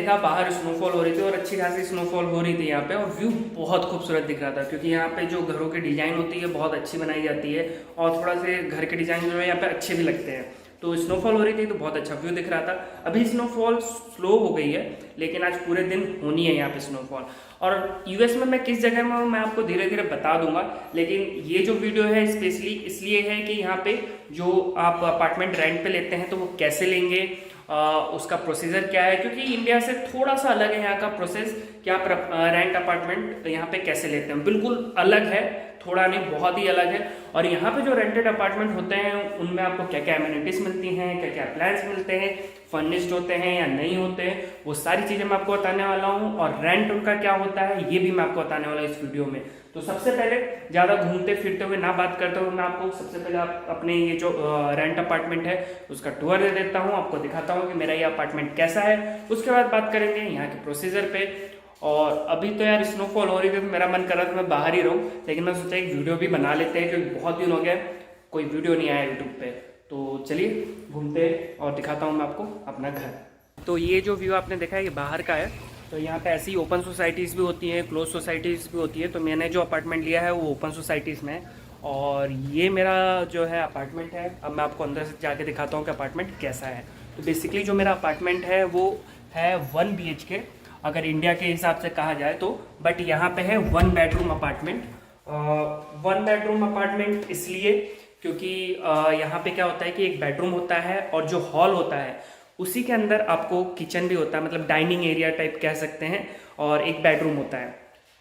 देखा बाहर स्नोफॉल हो रही थी और अच्छी खासी स्नोफॉल हो रही थी यहाँ पे, और व्यू बहुत खूबसूरत दिख रहा था क्योंकि यहाँ पे जो घरों की डिज़ाइन होती है बहुत अच्छी बनाई जाती है और थोड़ा से घर के डिज़ाइन जो है यहाँ पे अच्छे भी लगते हैं। तो स्नोफॉल हो रही थी तो बहुत अच्छा व्यू दिख रहा था। अभी स्नोफॉल स्लो हो गई है लेकिन आज पूरे दिन होनी है यहाँ पे स्नोफॉल। और यूएस में मैं किस जगह में हूँ मैं आपको धीरे धीरे बता दूंगा, लेकिन ये जो वीडियो है स्पेशली इसलिए है कि यहाँ पे जो आप अपार्टमेंट रेंट पे लेते हैं तो वो कैसे लेंगे, उसका प्रोसीजर क्या है, क्योंकि इंडिया से थोड़ा सा अलग है यहाँ का प्रोसेस कि आप रेंट अपार्टमेंट यहाँ पे कैसे लेते हैं। बिल्कुल अलग है, थोड़ा नहीं बहुत ही अलग है। और यहाँ पे जो रेंटेड अपार्टमेंट होते हैं उनमें आपको क्या क्या एमिनिटीज मिलती हैं, क्या क्या प्लान्स मिलते हैं, फर्निश्ड होते हैं या नहीं होते हैं, वो सारी चीज़ें मैं आपको बताने वाला हूँ। और रेंट उनका क्या होता है ये भी मैं आपको बताने वाला हूँ इस वीडियो में। तो सबसे पहले ज़्यादा घूमते फिरते हुए ना बात करते हुए मैं आपको सबसे पहले अपने ये जो रेंट अपार्टमेंट है उसका टूर दे देता हूँ, आपको दिखाता हूँ कि मेरा ये अपार्टमेंट कैसा है। उसके बाद बात करेंगे यहाँ के प्रोसीजर पे। और अभी तो यार स्नोफॉल हो रही थी तो मेरा मन कर रहा था मैं बाहर ही रहूँ, लेकिन मैं सोचा एक वीडियो भी बना लेते हैं क्योंकि बहुत दिन हो गया कोई वीडियो नहीं आया यूट्यूब पे। तो चलिए घूमते और दिखाता हूँ मैं आपको अपना घर। तो ये जो व्यू आपने देखा है ये बाहर का है। तो यहाँ पे ऐसी ओपन सोसाइटीज़ भी होती हैं, क्लोज सोसाइटीज़ भी होती है। तो मैंने जो अपार्टमेंट लिया है वो ओपन सोसाइटीज़ में है और ये मेरा जो है अपार्टमेंट है। अब मैं आपको अंदर से जाके दिखाता हूँ कि अपार्टमेंट कैसा है। तो बेसिकली जो मेरा अपार्टमेंट है वो है 1 BHK अगर इंडिया के हिसाब से कहा जाए तो, बट यहाँ पे है 1 बेडरूम अपार्टमेंट। 1 बेडरूम अपार्टमेंट इसलिए क्योंकि यहाँ पे क्या होता है कि एक बेडरूम होता है और जो हॉल होता है उसी के अंदर आपको किचन भी होता है, मतलब डाइनिंग एरिया टाइप कह सकते हैं, और एक बेडरूम होता है।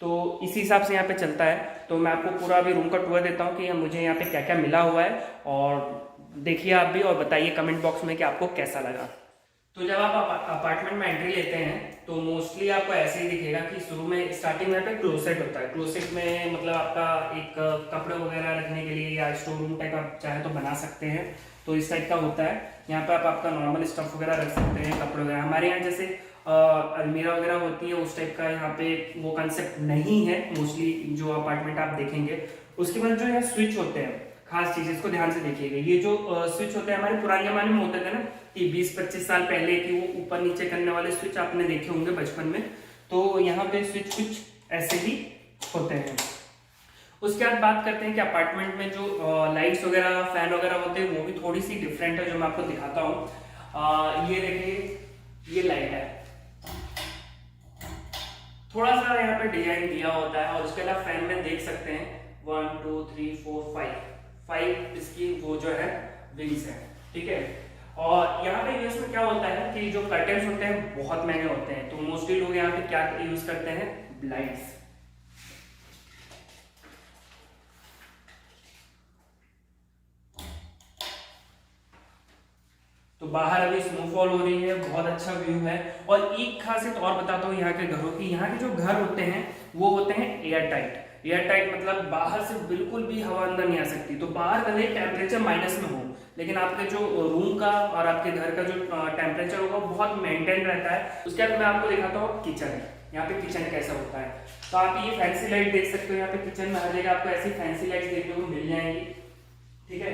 तो इसी हिसाब से यहाँ पे चलता है। तो मैं आपको पूरा अभी रूम का टूर देता हूँ कि मुझे यहाँ पे क्या क्या मिला हुआ है, और देखिए आप भी और बताइए कमेंट बॉक्स में कि आपको कैसा लगा। तो जब आप अपार्टमेंट में एंट्री लेते हैं तो मोस्टली आपको ऐसे ही दिखेगा कि शुरू में स्टार्टिंग में पे क्लोसेट होता है। क्लोसेट में मतलब आपका एक कपड़े वगैरह रखने के लिए या स्टोर रूम टाइप आप चाहे तो बना सकते हैं। तो इस टाइप का होता है। यहाँ पे आप आपका नॉर्मल स्टफ वगैरह रख सकते हैं, कपड़े वगैरह। हमारे यहाँ जैसे अलमीरा वगैरह होती है उस टाइप का यहाँ पे वो कंसेप्ट नहीं है मोस्टली जो अपार्टमेंट आप देखेंगे। उसके बाद जो है स्विच होते हैं, खास चीज इसको ध्यान से देखिएगा। ये जो स्विच होते हैं हमारे पुराने जमाने में होते थे ना कि 20-25 साल पहले की वो ऊपर नीचे करने वाले स्विच आपने देखे होंगे बचपन में। तो यहाँ पे स्विच कुछ ऐसे ही होते हैं। उसके बाद बात करते हैं कि अपार्टमेंट में जो लाइट्स वगैरह फैन वगैरह होते हैं वो भी थोड़ी सी डिफरेंट है जो मैं आपको दिखाता हूँ। ये देखिए ये लाइट है, थोड़ा सा यहाँ पे डिजाइन दिया होता है। और उसके अलावा फैन में देख सकते हैं 1 2 3 4 5 इसकी वो जो है विंग्स है, ठीक है। और यहाँ पे यूएस में क्या होता है कि जो कर्टेन्स होते हैं बहुत महंगे होते हैं। तो मोस्टली लोग यहाँ पे क्या यूज करते हैं, ब्लाइंड्स। तो बाहर अभी स्नोफॉल हो रही है, बहुत अच्छा व्यू है। और एक खासियत और बताता हूँ यहाँ के घरों की। यहाँ के जो घर होते हैं वो होते हैं एयर टाइट। एयर टाइट मतलब बाहर से बिल्कुल भी हवा अंदर नहीं आ सकती। तो बाहर भले टेम्परेचर माइनस में हो लेकिन आपके जो रूम का और आपके घर का जो टेम्परेचर होगा वो बहुत मेंटेन रहता है। उसके बाद मैं आपको दिखाता हूँ किचन। यहाँ पे किचन कैसा होता है। तो आप ये फैंसी लाइट देख सकते हो। यहाँ पे किचन में हर जगह आपको ऐसी फैंसी लाइट देखने को मिल जाएंगी, ठीक है।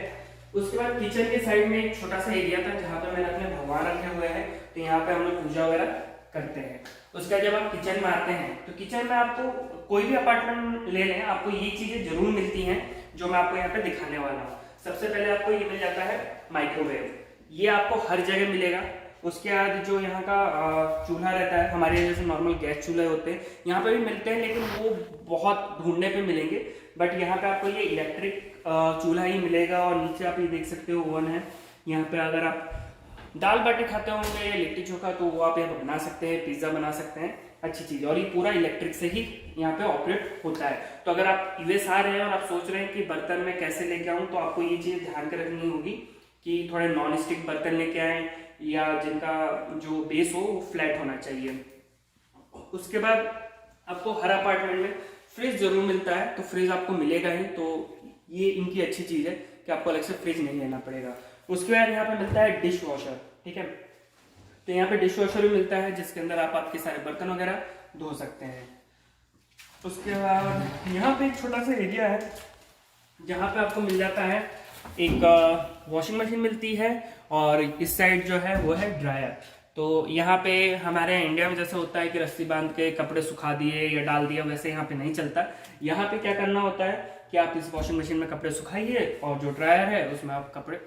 उसके बाद किचन के साइड में एक छोटा सा एरिया था जहाँ पे मैंने अपने भगवान रखे हुए हैं। तो यहाँ पे हम लोग पूजा वगैरह करते हैं। उसके बाद जब आप किचन में आते हैं तो किचन में आपको कोई भी अपार्टमेंट ले लें आपको ये चीजें जरूर मिलती हैं जो मैं आपको यहाँ पे दिखाने वाला हूँ। सबसे पहले आपको ये मिल जाता है माइक्रोवेव, ये आपको हर जगह मिलेगा। उसके बाद जो यहाँ का चूल्हा रहता है, हमारे यहाँ जैसे नॉर्मल गैस चूल्हे होते हैं यहाँ पे भी मिलते हैं लेकिन वो बहुत ढूंढने पे मिलेंगे। बट यहाँ पे आपको ये इलेक्ट्रिक चूल्हा ही मिलेगा। और नीचे आप ये देख सकते हो ओवन है। यहाँ पे अगर आप दाल बाटी खाते होंगे या लिट्टी चोखा तो वो आप यहाँ पे बना सकते हैं, पिज्जा बना सकते हैं, अच्छी चीज। और ये पूरा इलेक्ट्रिक से ही यहाँ पे ऑपरेट होता है। तो अगर आप यूएस आ रहे हैं और आप सोच रहे हैं कि बर्तन में कैसे लेके आऊँ तो आपको ये चीज ध्यान के रखनी होगी कि थोड़े नॉन स्टिक बर्तन लेके आए या जिनका जो बेस हो वो फ्लैट होना चाहिए। उसके बाद आपको हर अपार्टमेंट में फ्रिज जरूर मिलता है। तो फ्रिज आपको मिलेगा ही, तो ये इनकी अच्छी चीज है कि आपको अलग से फ्रिज नहीं लेना पड़ेगा। उसके बाद यहाँ पे मिलता है डिश वॉशर, ठीक है। तो यहाँ पे डिश वॉशर भी मिलता है जिसके अंदर आप आपके सारे बर्तन वगैरह धो सकते हैं। उसके बाद यहाँ पे एक छोटा सा एरिया है जहाँ पे आपको मिल जाता है एक वॉशिंग मशीन मिलती है और इस साइड जो है वो है ड्रायर। तो यहाँ पे हमारे यहाँ इंडिया में जैसे होता है कि रस्सी बांध के कपड़े सुखा दिए या डाल दिया, वैसे यहाँ पे नहीं चलता। यहाँ पे क्या करना होता है कि आप इस वॉशिंग मशीन में कपड़े सुखाइए और जो ड्रायर है उसमें आप कपड़े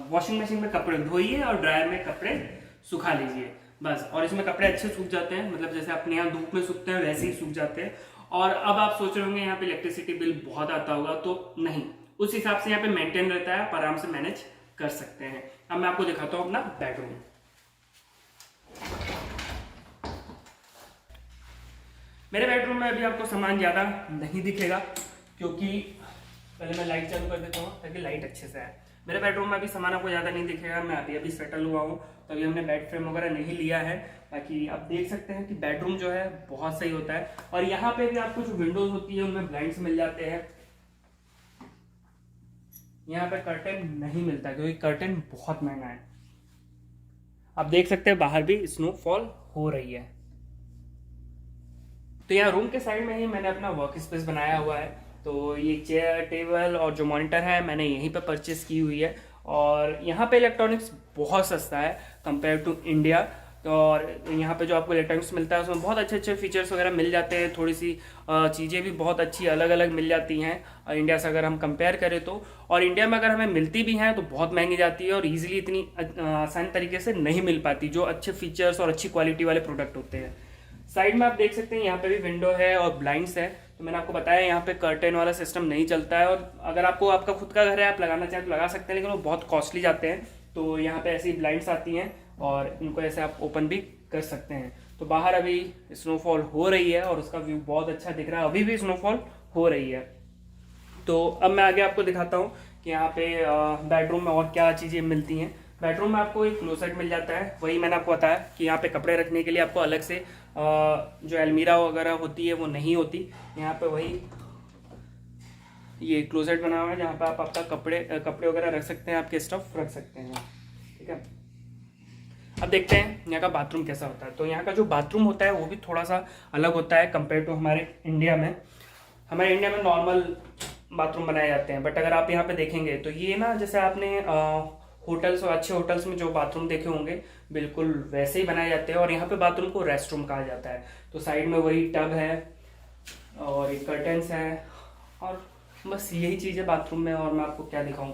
वॉशिंग मशीन में कपड़े धोइए और ड्रायर में कपड़े सुखा लीजिए बस। और इसमें कपड़े अच्छे सूख जाते हैं, मतलब जैसे अपने यहाँ धूप में सूखते हैं वैसे ही सूख जाते हैं। और अब आप सोच रहे होंगे यहाँ पे इलेक्ट्रिसिटी बिल बहुत आता होगा, तो नहीं, उस हिसाब से यहाँ पे मेंटेन रहता है, आप आराम से मैनेज कर सकते हैं। अब मैं आपको दिखाता हूँ अपना बेडरूम। मेरे बेडरूम में अभी आपको सामान ज़्यादा नहीं दिखेगा, क्योंकि पहले मैं लाइट चालू कर देता हूँ ताकि लाइट अच्छे से आए। मेरे बेडरूम में अभी सामान आपको ज़्यादा नहीं दिखेगा, मैं अभी सेटल हुआ हूँ, तो अभी हमने बेड फ्रेम वगैरह नहीं लिया है। बाकी आप देख सकते हैं कि बेडरूम जो है बहुत सही होता है। और यहाँ पे भी आपको जो विंडोज होती है उनमें ब्लाइंड्स मिल जाते हैं। यहाँ पे कर्टेन नहीं मिलता क्योंकि कर्टेन बहुत महंगा है। आप देख सकते हैं बाहर भी स्नोफॉल हो रही है। तो यहाँ रूम के साइड में ही मैंने अपना वर्क स्पेस बनाया हुआ है। तो ये चेयर टेबल और जो मॉनिटर है मैंने यहीं पे परचेस की हुई है। और यहाँ पे इलेक्ट्रॉनिक्स बहुत सस्ता है कंपेयर टू इंडिया। और यहाँ पे जो आपको इलेक्ट्रॉनिक्स मिलता है उसमें बहुत अच्छे अच्छे फीचर्स वगैरह मिल जाते हैं, थोड़ी सी चीज़ें भी बहुत अच्छी अलग अलग मिल जाती हैं इंडिया से अगर हम कंपेयर करें तो। और इंडिया में अगर हमें मिलती भी हैं तो बहुत महंगी जाती है और ईजिली इतनी आसान तरीके से नहीं मिल पाती, जो अच्छे फीचर्स और अच्छी क्वालिटी वाले प्रोडक्ट होते हैं। साइड में आप देख सकते हैं यहाँ पे भी विंडो है और ब्लाइंड्स है। तो मैंने आपको बताया यहाँ पे कर्टेन वाला सिस्टम नहीं चलता है। और अगर आपको आपका खुद का घर है, आप लगाना चाहें तो लगा सकते हैं, लेकिन वो बहुत कॉस्टली जाते हैं। तो यहाँ पे ऐसी ब्लाइंड्स आती हैं और इनको ऐसे आप ओपन भी कर सकते हैं। तो बाहर अभी स्नोफॉल हो रही है और उसका व्यू बहुत अच्छा दिख रहा है, अभी भी स्नोफॉल हो रही है। तो अब मैं आगे आपको दिखाता हूँ कि यहाँ पे बेडरूम में और क्या चीज़ें मिलती हैं। बेडरूम में आपको एक क्लोसेट मिल जाता है, वही मैंने आपको बताया कि यहाँ पे कपड़े रखने के लिए आपको अलग से जो अलमीरा वगैरह होती है वो नहीं होती। यहाँ पे वही ये क्लोसेट बना हुआ है जहाँ पे आप आपका कपड़े वगैरह रख सकते हैं, आपके स्टफ रख सकते हैं। ठीक है, अब देखते हैं यहाँ का बाथरूम कैसा होता है। तो यहाँ का जो बाथरूम होता है वो भी थोड़ा सा अलग होता है कंपेयर टू हमारे इंडिया में। हमारे इंडिया में नॉर्मल बाथरूम बनाए जाते हैं, बट अगर आप यहाँ पे देखेंगे तो ये ना, जैसे आपने होटल्स और अच्छे होटल्स में जो बाथरूम देखे होंगे बिल्कुल वैसे ही बनाए जाते हैं। और यहाँ पे बाथरूम को रेस्ट रूम कहा जाता है। तो साइड में वही टब है और एक कर्टेंस है और बस यही चीज़ है बाथरूम में। और मैं आपको क्या दिखाऊं,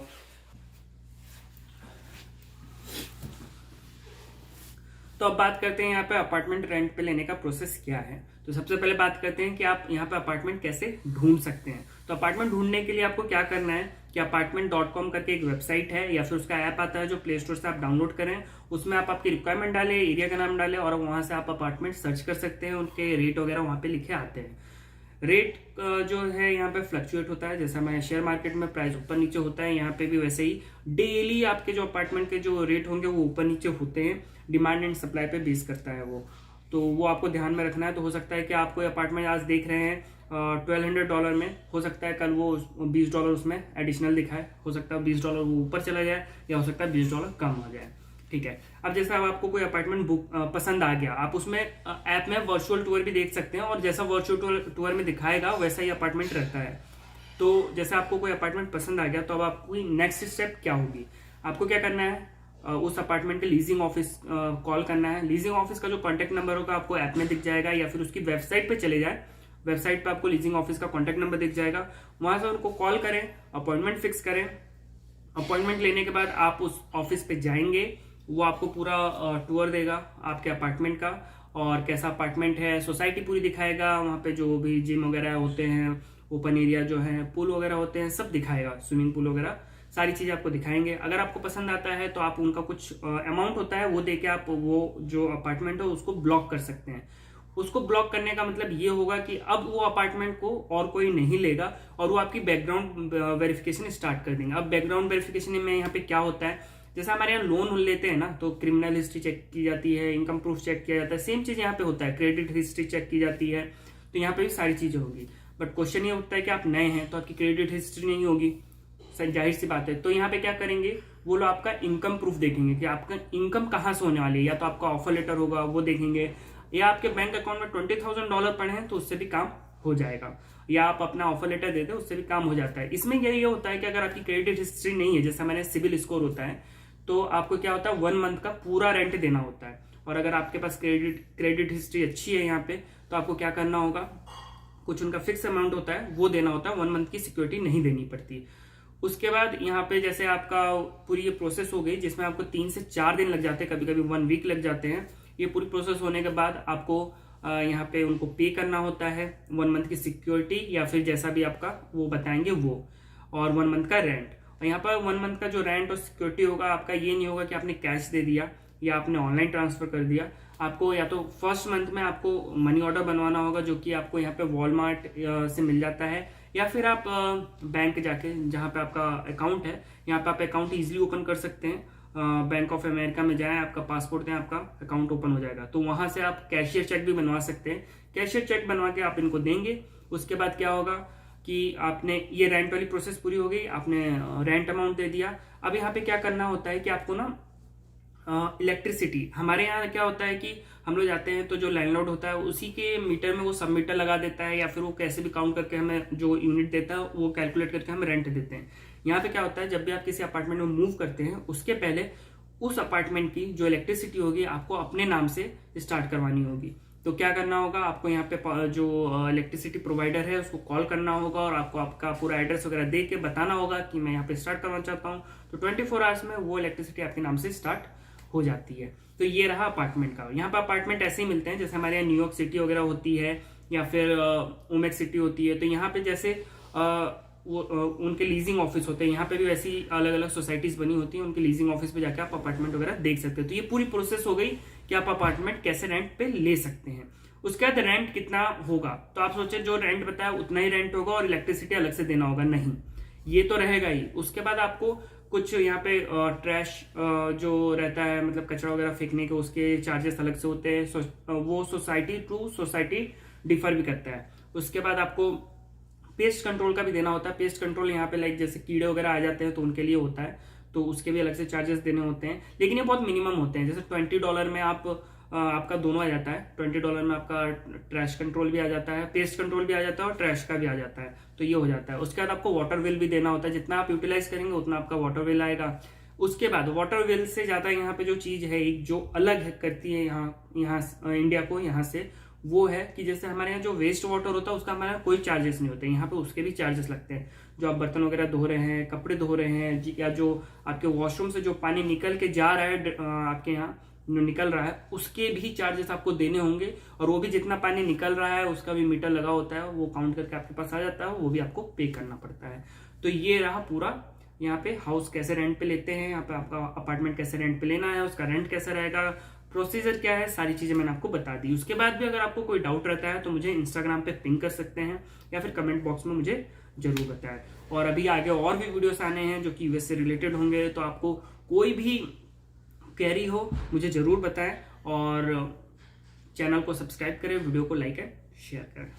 तो अब बात करते हैं यहाँ पे अपार्टमेंट रेंट पे लेने का प्रोसेस क्या है। तो सबसे पहले बात करते हैं कि आप यहाँ पे अपार्टमेंट कैसे ढूंढ सकते हैं। तो अपार्टमेंट ढूंढने के लिए आपको क्या करना है कि apartment.com करके एक वेबसाइट है या फिर उसका ऐप आता है जो प्ले स्टोर से आप डाउनलोड करें। उसमें आप आपकी रिक्वायरमेंट डालें, एरिया का नाम डालें और वहां से आप अपार्टमेंट सर्च कर सकते हैं। उनके रेट वगैरह वहां पे लिखे आते हैं। रेट जो है यहाँ पे फ्लक्चुएट होता है, जैसा हमारे शेयर मार्केट में प्राइस ऊपर नीचे होता है, यहाँ पे भी वैसे ही डेली आपके जो अपार्टमेंट के जो रेट होंगे वो ऊपर नीचे होते हैं। डिमांड एंड सप्लाई पे बेस करता है वो, तो वो आपको ध्यान में रखना है। तो हो सकता है कि आप कोई अपार्टमेंट आज देख रहे हैं $1200 में, हो सकता है कल वो $20 उसमें एडिशनल दिखाए, हो सकता है $20 वो ऊपर चला जाए या हो सकता है $20 कम आ जाए। ठीक है, अब जैसे अब आपको कोई अपार्टमेंट बुक पसंद आ गया, आप उसमें ऐप में वर्चुअल टूर भी देख सकते हैं और जैसा वर्चुअल टूर में दिखाएगा वैसा ही अपार्टमेंट रहता है। तो जैसे आपको कोई अपार्टमेंट पसंद आ गया तो अब आपको नेक्स्ट स्टेप क्या होगी, आपको क्या करना है, उस अपार्टमेंट के लीजिंग ऑफिस कॉल करना है। लीजिंग ऑफिस का जो कॉन्टैक्ट नंबर होगा आपको ऐप में दिख जाएगा या फिर उसकी वेबसाइट पे चले जाए, वेबसाइट पे आपको लीजिंग ऑफिस का कॉन्टैक्ट नंबर दिख जाएगा। वहां से उनको कॉल करें, अपॉइंटमेंट फिक्स करें। अपॉइंटमेंट लेने के बाद आप उस ऑफिस पे जाएंगे, वो आपको पूरा टूर देगा आपके अपार्टमेंट का और कैसा अपार्टमेंट है, सोसाइटी पूरी दिखाएगा। वहाँ पे जो भी जिम वगैरह होते हैं, ओपन एरिया जो है, पूल वगैरह होते हैं, सब दिखाएगा, स्विमिंग पूल वगैरह सारी चीजें आपको दिखाएंगे। अगर आपको पसंद आता है तो आप उनका कुछ अमाउंट होता है वो देके आप वो जो अपार्टमेंट है उसको ब्लॉक कर सकते हैं। उसको ब्लॉक करने का मतलब ये होगा कि अब वो अपार्टमेंट को और कोई नहीं लेगा और वो आपकी बैकग्राउंड वेरिफिकेशन स्टार्ट कर देंगे। अब बैकग्राउंड वेरिफिकेशन में यहाँ पे क्या होता है, जैसे हमारे यहाँ लोन लेते हैं ना तो क्रिमिनल हिस्ट्री चेक की जाती है, इनकम प्रूफ चेक किया जाता है, सेम चीज यहाँ पे होता है, क्रेडिट हिस्ट्री चेक की जाती है। तो यहाँ पे भी सारी चीजें होगी। बट क्वेश्चन ये होता है कि आप नए हैं तो आपकी क्रेडिट हिस्ट्री नहीं होगी, जाहिर सी बात है। तो यहाँ पे क्या करेंगे, वो लोग आपका इनकम प्रूफ देखेंगे कि आपका इनकम कहाँ से होने वाली है, या तो आपका ऑफर लेटर होगा वो देखेंगे, या आपके बैंक अकाउंट में $20,000 पड़े हैं तो उससे भी काम हो जाएगा, या आप अपना ऑफर लेटर दे दे उससे भी काम हो जाता है। इसमें यही होता है कि अगर आपकी क्रेडिट हिस्ट्री नहीं है, जैसे मैंने सिविल स्कोर होता है, तो आपको क्या होता है 1 मंथ का पूरा रेंट देना होता है। और अगर आपके पास क्रेडिट हिस्ट्री अच्छी है यहाँ पे, तो आपको क्या करना होगा, कुछ उनका फिक्स अमाउंट होता है वो देना होता है, 1 मंथ की सिक्योरिटी नहीं देनी पड़ती। उसके बाद यहाँ पे जैसे आपका पूरी ये प्रोसेस हो गई, जिसमें आपको 3 से 4 दिन लग जाते हैं, कभी कभी 1 वीक लग जाते हैं। ये पूरी प्रोसेस होने के बाद आपको यहाँ पे उनको पे करना होता है 1 मंथ की सिक्योरिटी, या फिर जैसा भी आपका वो बताएंगे वो, और 1 मंथ का रेंट। और यहाँ पर 1 मंथ का जो रेंट और सिक्योरिटी होगा आपका, ये नहीं होगा कि आपने कैश दे दिया या आपने ऑनलाइन ट्रांसफर कर दिया। आपको या तो फर्स्ट मंथ में आपको मनी ऑर्डर बनवाना होगा, जो कि आपको यहाँ पे वॉलमार्ट से मिल जाता है, या फिर आप बैंक जाके जहाँ पे आपका अकाउंट है, यहाँ पे आप अकाउंट इजीली ओपन कर सकते हैं। बैंक ऑफ अमेरिका में जाएं, आपका पासपोर्ट दें, आपका अकाउंट ओपन हो जाएगा। तो वहां से आप कैशियर चेक भी बनवा सकते हैं। कैशियर चेक बनवा के आप इनको देंगे। उसके बाद क्या होगा कि आपने ये रेंट वाली प्रोसेस पूरी हो गई, आपने रेंट अमाउंट दे दिया। अब यहाँ पे क्या करना होता है कि आपको ना इलेक्ट्रिसिटी, हमारे यहाँ क्या होता है कि हम लोग जाते हैं तो जो लैंडलॉर्ड होता है उसी के मीटर में वो सब मीटर लगा देता है, या फिर वो कैसे भी काउंट करके हमें जो यूनिट देता है वो कैलकुलेट करके हमें रेंट देते हैं। यहाँ पे क्या होता है, जब भी आप किसी अपार्टमेंट में मूव करते हैं उसके पहले उस अपार्टमेंट की जो इलेक्ट्रिसिटी होगी आपको अपने नाम से स्टार्ट करवानी होगी। तो क्या करना होगा, आपको यहाँ पे जो इलेक्ट्रिसिटी प्रोवाइडर है उसको कॉल करना होगा, और आपको आपका पूरा एड्रेस वगैरह दे के बताना होगा कि मैं यहाँ पे स्टार्ट करना चाहता हूँ। तो 24 आवर्स में वो इलेक्ट्रिसिटी आपके नाम से स्टार्ट हो जाती है। तो ये रहा अपार्टमेंट का। यहाँ पर अपार्टमेंट ऐसे ही मिलते हैं जैसे हमारे यहाँ न्यूयॉर्क सिटी वगैरह होती है, या फिर ओमेक्स सिटी होती है। तो यहाँ पे जैसे वो उनके लीजिंग ऑफिस होते हैं, यहाँ पे भी वैसी अलग अलग सोसाइटीज बनी होती हैं, उनके लीजिंग ऑफिस पे जाके आप अपार्टमेंट वगैरह देख सकते हैं। तो ये पूरी प्रोसेस हो गई कि आप अपार्टमेंट कैसे रेंट पे ले सकते हैं। उसके बाद रेंट कितना होगा, तो आप सोचे जो रेंट बताया उतना ही रेंट होगा और इलेक्ट्रिसिटी अलग से देना होगा, नहीं, ये तो रहेगा ही। उसके बाद आपको कुछ यहाँ पे ट्रैश जो रहता है, मतलब कचरा वगैरह फेंकने के, उसके चार्जेस अलग से होते हैं। वो सोसाइटी टू सोसाइटी डिफर भी करता है। उसके बाद आपको पेस्ट कंट्रोल का भी देना होता है। पेस्ट कंट्रोल यहाँ पे लाइक जैसे कीड़े वगैरह आ जाते हैं तो उनके लिए होता है, तो उसके भी अलग से चार्जेस देने होते हैं, लेकिन ये बहुत मिनिमम होते हैं। जैसे $20 में आपका दोनों आ जाता है। $20 में आपका ट्रैश कंट्रोल भी आ जाता है, पेस्ट कंट्रोल भी आ जाता है और ट्रैश का भी आ जाता है, तो ये हो जाता है। उसके बाद आपको वाटर बिल भी देना होता है, जितना आप यूटिलाइज करेंगे उतना आपका वाटर बिल आएगा। उसके बाद वाटर बिल से ज्यादा यहाँ पे जो चीज है एक जो अलग करती है यहाँ इंडिया को यहाँ से, वो है कि जैसे हमारे यहाँ जो वेस्ट वाटर होता है उसका हमारे यहाँ कोई चार्जेस नहीं होते, यहाँ पे उसके भी चार्जेस लगते हैं। जो आप बर्तन वगैरह धो रहे हैं, कपड़े धो रहे हैं, या जो आपके वॉशरूम से जो पानी निकल के जा रहा है आपके यहाँ निकल रहा है, उसके भी चार्जेस आपको देने होंगे। और वो भी जितना पानी निकल रहा है उसका भी मीटर लगा होता है, वो काउंट करके आपके पास आ जाता है, वो भी आपको पे करना पड़ता है। तो ये रहा पूरा यहाँ पे हाउस कैसे रेंट पे लेते हैं, यहाँ पे आपका अपार्टमेंट कैसे रेंट पे लेना है, उसका रेंट कैसा रहेगा, प्रोसीजर क्या है, सारी चीजें मैंने आपको बता दी। उसके बाद भी अगर आपको कोई डाउट रहता है तो मुझे इंस्टाग्राम पे पिंग कर सकते हैं, या फिर कमेंट बॉक्स में मुझे जरूर बताएं। और अभी आगे और भी वीडियोस आने हैं जो कि यूएस से रिलेटेड होंगे, तो आपको कोई भी क्वेरी हो मुझे जरूर बताएं, और चैनल को सब्सक्राइब करें, वीडियो को लाइक एंड शेयर करें।